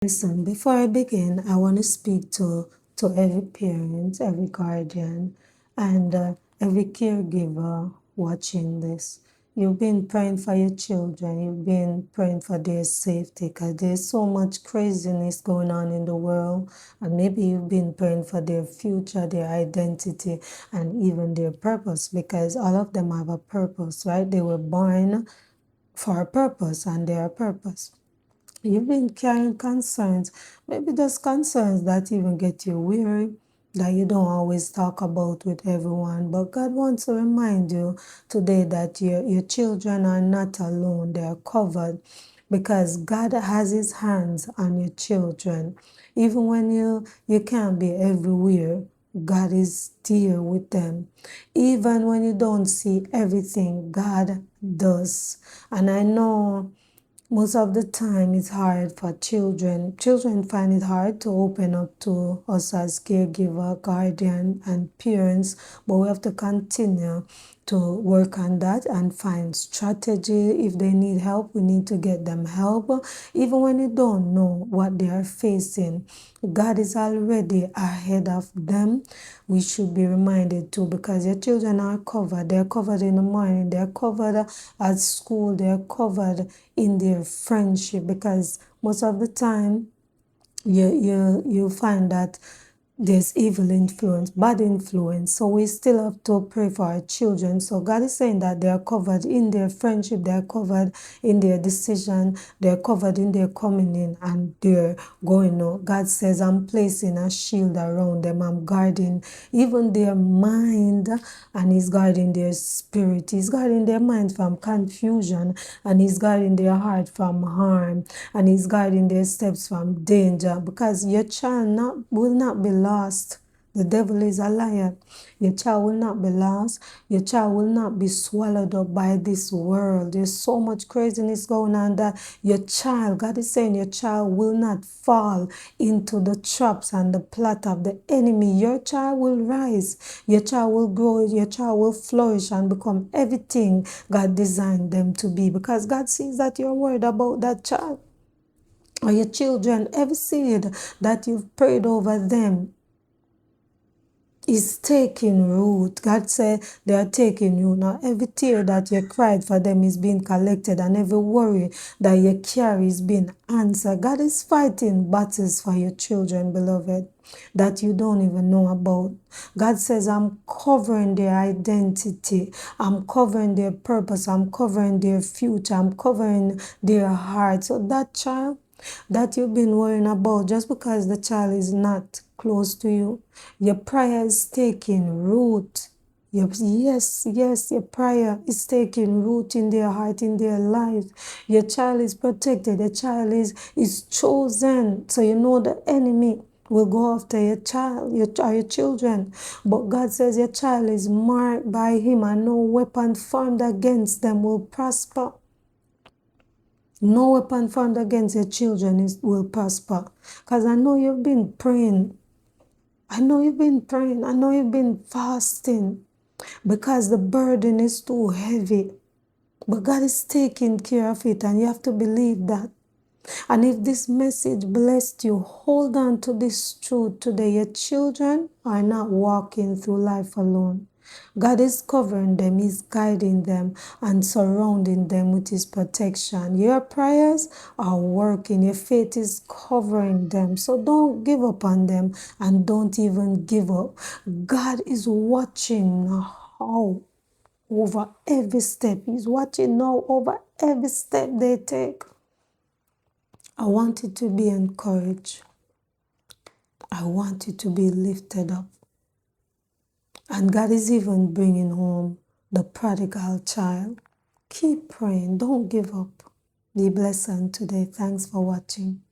Listen, before I begin, I want to speak to every parent, every guardian, and every caregiver watching this. You've been praying for your children. You've been praying for their safety because there's so much craziness going on in the world. And maybe you've been praying for their future, their identity, and even their purpose because all of them have a purpose, right? They were born for a purpose and their purpose. You've been carrying concerns, maybe those concerns that even get you weary, that you don't always talk about with everyone. But God wants to remind you today that your children are not alone, they are covered because God has his hands on your children. Even when you can't be everywhere, God is there with them. Even when you don't see everything, God does. And I know most of the time it's hard for children. Children find it hard to open up to us as caregiver, guardian, and parents, but we have to continue to work on that and find strategy. If they need help, we need to get them help. Even when you don't know what they are facing, God is already ahead of them. We should be reminded too because your children are covered. They're covered in the morning, they're covered at school, they're covered in their friendship because most of the time you find that there's evil influence, bad influence. So we still have to pray for our children. So God is saying that they are covered in their friendship, they are covered in their decision, they are covered in their coming in and their going out. God says, I'm placing a shield around them. I'm guarding even their mind and He's guarding their spirit. He's guarding their mind from confusion and He's guarding their heart from harm and He's guarding their steps from danger because your child will not be lost. The devil is a liar. Your child will not be lost. Your child will not be swallowed up by this world. There's so much craziness going on that your child, God is saying your child will not fall into the traps and the plot of the enemy. Your child will rise. Your child will grow. Your child will flourish and become everything God designed them to be because God sees that you're worried about that child or your children. Every seed that you've prayed over them is taking root. God said they are taking root. Now every tear that you cried for them is being collected and every worry that you carry is being answered. God is fighting battles for your children, beloved, that you don't even know about. God says, I'm covering their identity. I'm covering their purpose. I'm covering their future. I'm covering their heart. So that child that you've been worrying about, just because the child is not close to you, your prayer is taking root. Yes, your prayer is taking root in their heart, in their life. Your child is protected. Your child is chosen. So you know the enemy will go after your child, your children. But God says your child is marked by Him and no weapon formed against them will prosper. No weapon formed against your children will prosper. Because I know you've been praying. I know you've been praying. I know you've been fasting. Because the burden is too heavy. But God is taking care of it and you have to believe that. And if this message blessed you, hold on to this truth today. Your children are not walking through life alone. God is covering them, He's guiding them and surrounding them with His protection. Your prayers are working, your faith is covering them. So don't give up on them and don't even give up. God is watching how over every step. He's watching now over every step they take. I want you to be encouraged. I want you to be lifted up. And God is even bringing home the prodigal child. Keep praying. Don't give up. Be blessed today. Thanks for watching.